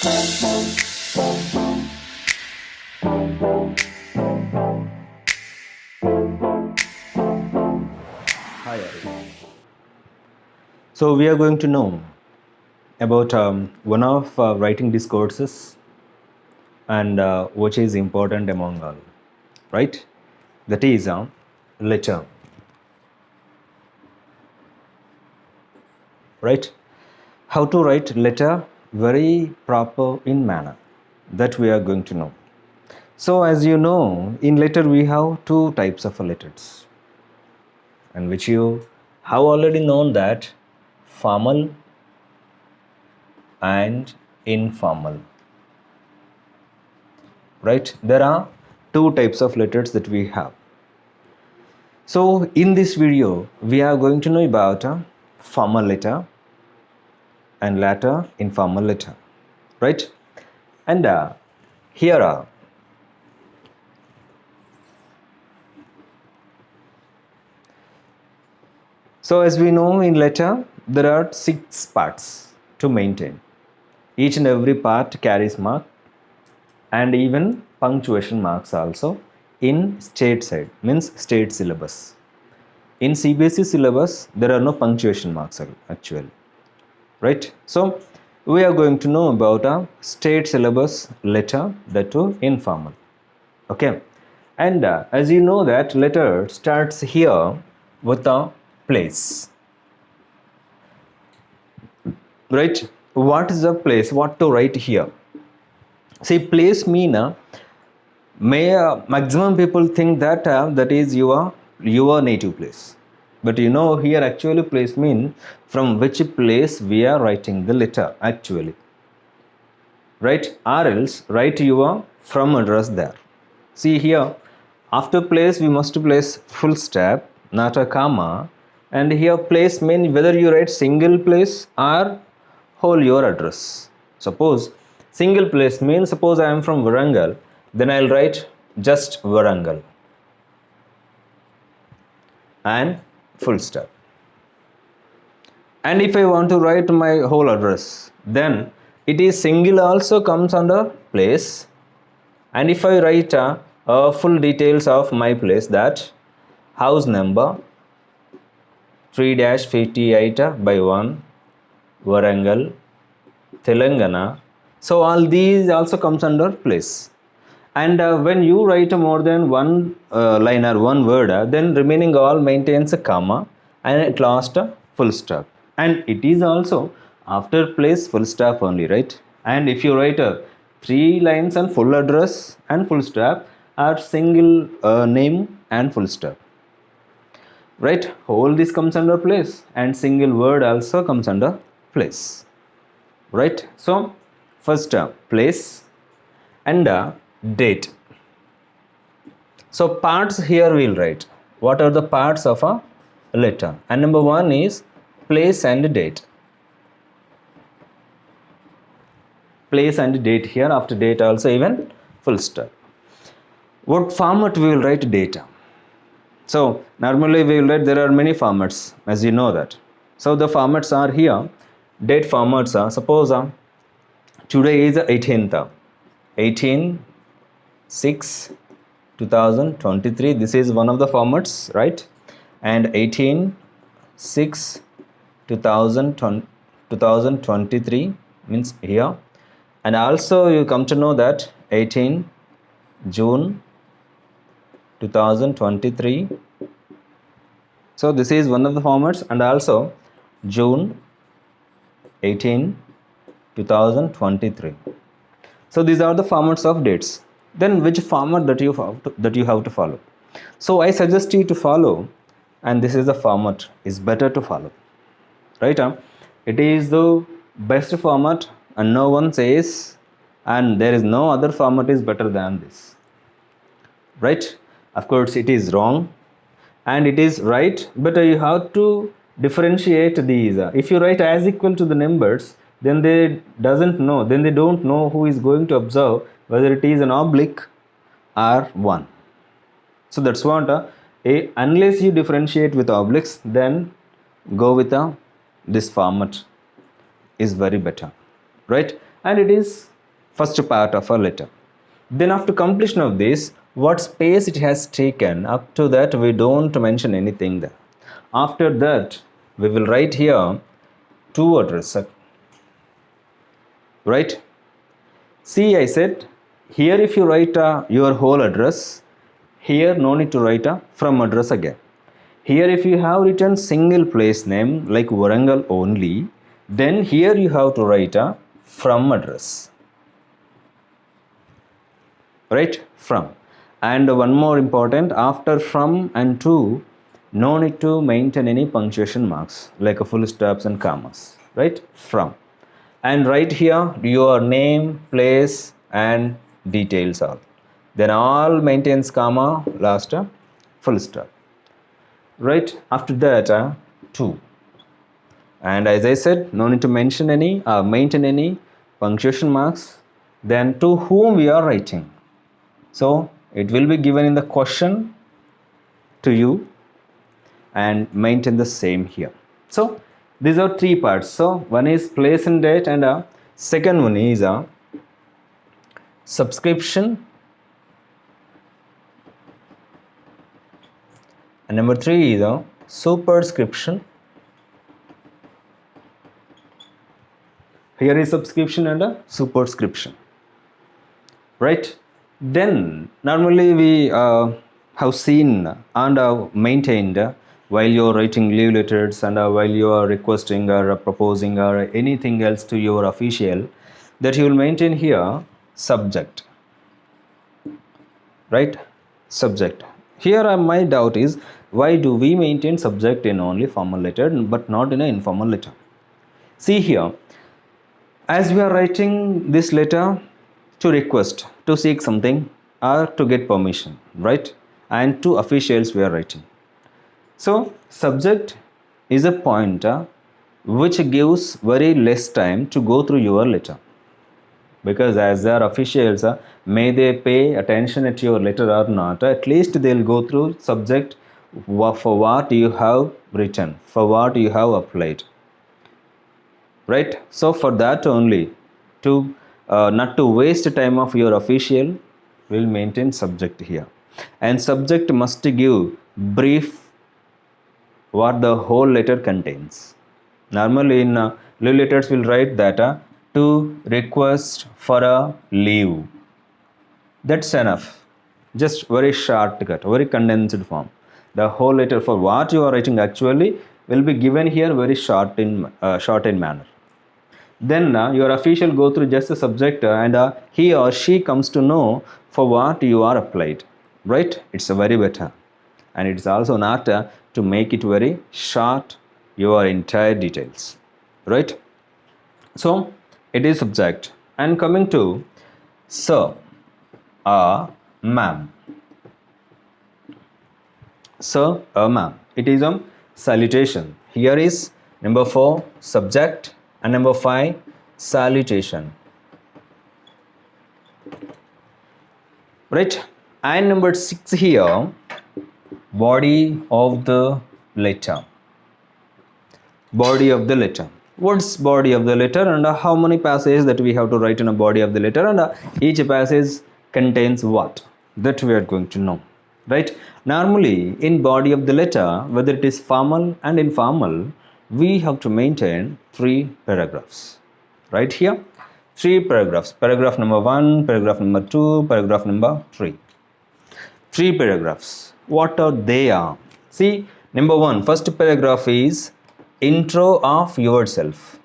Hi, Ari. So we are going to know about one of writing discourses and which is important among all, right? That is letter, right? How to write letter very proper in manner, that we are going to know. So as you know, in letter we have two types of letters, and which you have already known, that formal and informal, right? There are two types of letters that we have. So in this video we are going to know about a formal letter and later informal letter, right? And here are so as we know, in letter there are 6 parts to maintain. Each and every part carries mark and even punctuation marks also in state side, means state syllabus. In CBSE syllabus there are no punctuation marks actually, right? So we are going to know about a state syllabus letter, that too informal, okay? And as you know that letter starts here with a place, right? What is the place? What to write here? See, place mean maximum people think that that is your native place, but you know here actually place mean from which place we are writing the letter actually, right? Or else write your from address there. See here, after place we must place full stop, not a comma. And here place mean whether you write single place or whole your address. Suppose single place means, suppose I am from Varangal, then I'll write just Varangal and full stop. And if I want to write my whole address, then it is single also comes under place. And if I write full details of my place, that house number 3-58/1 Varangal, Telangana, so all these also comes under place. And when you write more than one line or one word, then remaining all maintains a comma and at last a full stop. And it is also after place full stop only, right? And if you write 3 lines and full address and full stop, or single name and full stop, right? Whole this comes under place, and single word also comes under place, right? So first place and date. So parts here we'll write. What are the parts of a letter? And number 1 is place and date. Place and date here, after date also even full stop. What format we will write data? So normally we will write, there are many formats as you know that. So the formats are here. Date formats are, suppose today is 18th, 18/6/2023. This is one of the formats, right? And 18/6/2023 means here. And also you come to know that 18 June 2023. So this is one of the formats, and also June 18 2023. So these are the formats of dates. Then which format that you have to follow? So I suggest you to follow, and this is the format is better to follow, right? It is the best format, and no one says, and there is no other format is better than this, right? Of course it is wrong and it is right, but you have to differentiate these. If you write as equal to the numbers, then they don't know who is going to observe whether it is an oblique or 1. So that's what unless you differentiate with obliques, then go with this format is very better, right? and it is first part of a letter. Then after completion of this, what space it has taken, up to that we don't mention anything there. After that, we will write here to address, right? See, I said here if you write your whole address, here no need to write a from address again. Here if you have written single place name like Warangal only, then here you have to write a from address, right? From. And one more important, after from and to, no need to maintain any punctuation marks like a full stops and commas, right? From. And write here your name, place and details all. Then all maintains comma, last full stop, right? After that to. And as I said, no need to mention any maintain any punctuation marks. Then to whom we are writing, so it will be given in the question to you, and maintain the same here. So these are three parts. So one is place and date, and second one is a subscription, and number three is a superscription. Here is subscription and a superscription, right? Then normally we have seen and maintained while you are writing leave letters and while you are requesting or proposing or anything else to your official, that you will maintain here subject, right? Subject. Here my doubt is, why do we maintain subject in only formal letter but not in an informal letter? See here, as we are writing this letter to request, to seek something or to get permission, right? And to officials we are writing. So subject is a pointer which gives very less time to go through your letter, because as they are officials, may they pay attention at your letter or not, at least they will go through subject for what you have written, for what you have applied, right? So for that only, to not to waste time of your official, will maintain subject here. And subject must give brief what the whole letter contains. Normally in leave letters will write that to request for a leave. That's enough. Just very shortcut, very condensed form. The whole letter for what you are writing actually will be given here very short in manner. Then your official go through just the subject and he or she comes to know for what you are applied, right? It's a very better, and it's also not to make it very short your entire details, right? So it is subject. And coming to sir, ma'am, sir, ma'am, it is a salutation. Here is number 4 subject and number 5 salutation, right? And number 6 here, body of the letter. Body of the letter. What's body of the letter, and how many passages that we have to write in a body of the letter, and each passage contains what, that we are going to know, right? Normally in body of the letter, whether it is formal and informal, we have to maintain 3 paragraphs, right? Here 3 paragraphs, paragraph number 1, paragraph number 2, paragraph number 3. 3 paragraphs. What are they are? See, number 1, first paragraph is intro of yourself.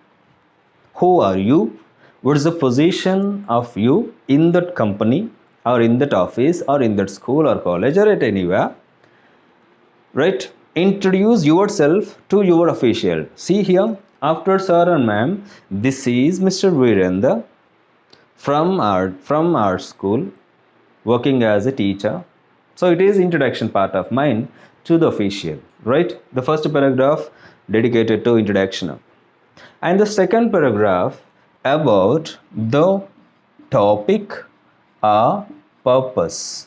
Who are you? What is the position of you in that company or in that office or in that school or college or at anywhere, right? Introduce yourself to your official. See here, after sir and ma'am, this is Mr. Virendra from our school, working as a teacher. So it is introduction part of mine to the official, right? The first paragraph dedicated to introduction, and the second paragraph about the topic or purpose.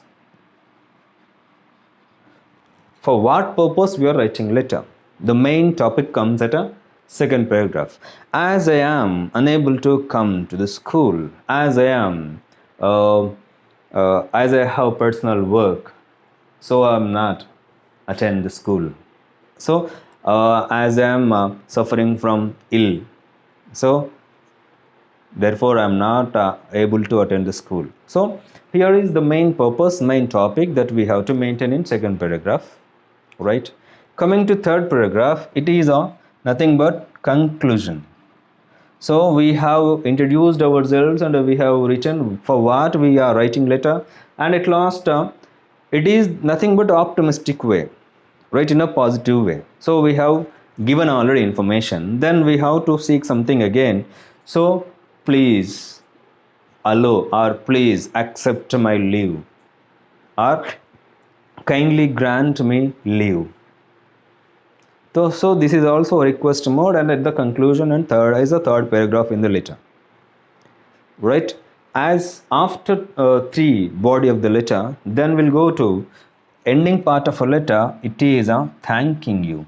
For what purpose we are writing letter? The main topic comes at Second paragraph. As I am unable to come to the school, as I have personal work, so I am not attend the school. So as I am suffering from ill, so therefore I am not able to attend the school. So here is the main purpose, main topic that we have to maintain in second paragraph, right? Coming to third paragraph, it is nothing but conclusion. So we have introduced ourselves and we have written for what we are writing letter, and at last it is nothing but optimistic way, right, in a positive way. So we have given already information, then we have to seek something again. So please allow or please accept my leave or kindly grant me leave. So this is also a request mode, and at the conclusion and third is the third paragraph in the letter, right? As after three body of the letter, then we'll go to ending part of a letter. It is thanking you.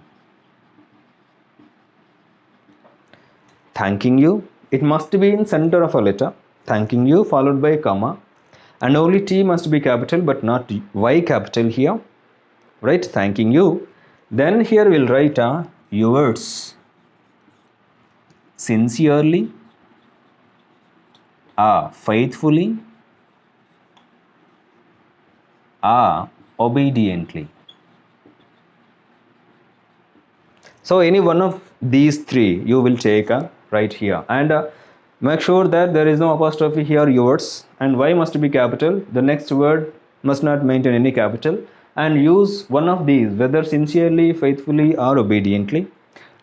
Thanking you, it must be in center of a letter. Thanking you followed by a comma, and only T must be capital but not Y capital here, right? Thanking you. Then here we'll write yours sincerely, faithfully, obediently. So any one of these three you will take right here, and make sure that there is no apostrophe here, yours, and Y must be capital. The next word must not maintain any capital, and use one of these, whether sincerely, faithfully or obediently,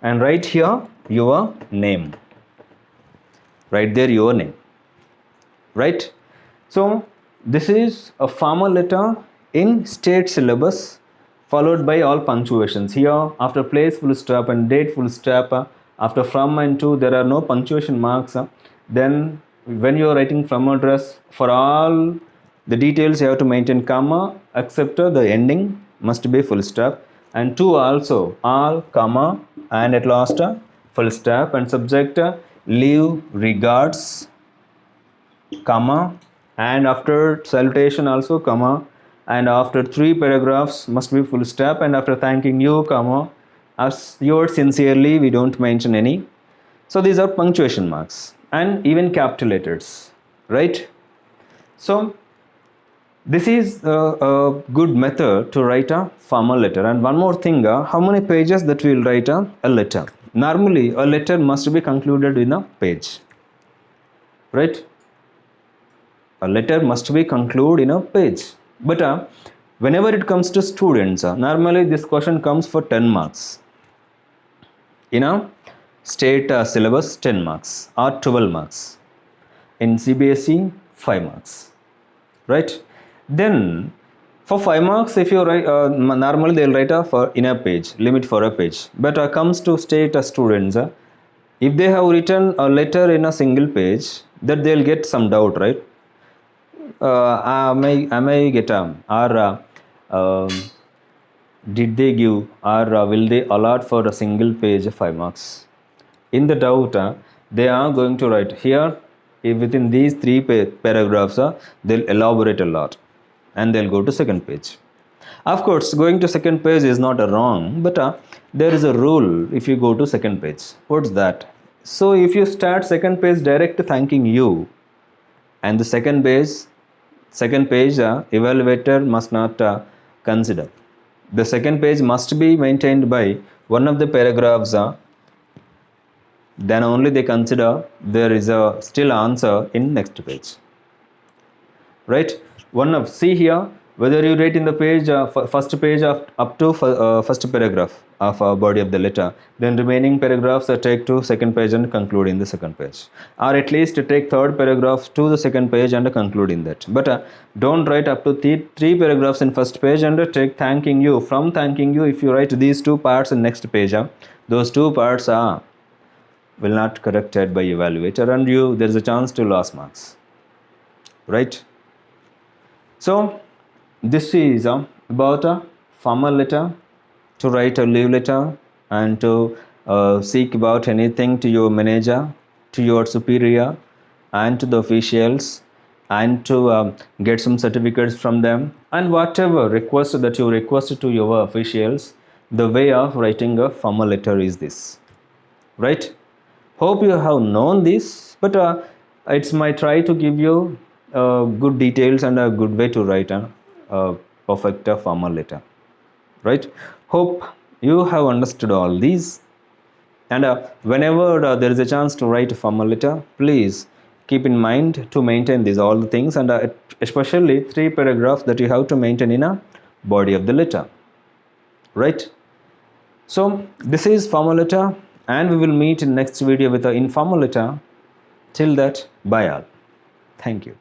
and write here your name. Write there your name, right? So this is a formal letter in state syllabus, followed by all punctuations. Here after place full stop and date full stop, after from and to there are no punctuation marks. Then when you are writing from address, for all the details you have to maintain comma, except the ending must be full stop, and to also all comma, and at last full stop, and subject leave regards comma, and after salutation also comma, and after three paragraphs must be full stop, and after thanking you comma, as yours sincerely we don't mention any. So these are punctuation marks, and even capital letters, right? So this is a good method to write a formal letter. And one more thing, how many pages that we will write a letter? Normally a letter must be concluded in a page, right? A letter must be concluded in a page, but whenever it comes to students, normally this question comes for 10 marks in a state syllabus, 10 marks or 12 marks, in CBSE 5 marks, right? Then for 5 marks, if you write, normally they'll write in a page, limit for a page, but comes to state students, if they have written a letter in a single page, that they'll get some doubt, right? Am I get or did they give, or will they allot for a single page 5 marks? In the doubt, they are going to write here, within these three paragraphs, they'll elaborate a lot, and they'll go to second page. Of course, going to second page is not a wrong, but there is a rule if you go to second page. What's that? So if you start second page direct thanking you, and the second page evaluator must not consider. The second page must be maintained by one of the paragraphs, then only they consider there is a still answer in next page, right? See here, whether you write in the page first page of up to first paragraph of a body of the letter, then remaining paragraphs are take to second page and conclude in the second page, or at least take third paragraph to the second page and conclude in that. But don't write up to three paragraphs in first page and take thanking you. From thanking you, if you write these two parts in next page, those two parts will not corrected by evaluator, and there is a chance to lose marks, right? So this is about a formal letter, to write a leave letter and to seek about anything to your manager, to your superior, and to the officials, and to get some certificates from them, and whatever request that you request to your officials, the way of writing a formal letter is this, right? Hope you have known this, but it's my try to give you good details and a good way to write a perfect formal letter, right? Hope you have understood all these. And whenever there is a chance to write a formal letter, please keep in mind to maintain these all the things, and especially 3 paragraphs that you have to maintain in a body of the letter, right? So this is formal letter, and we will meet in next video with the informal letter. Till that, bye all. Thank you.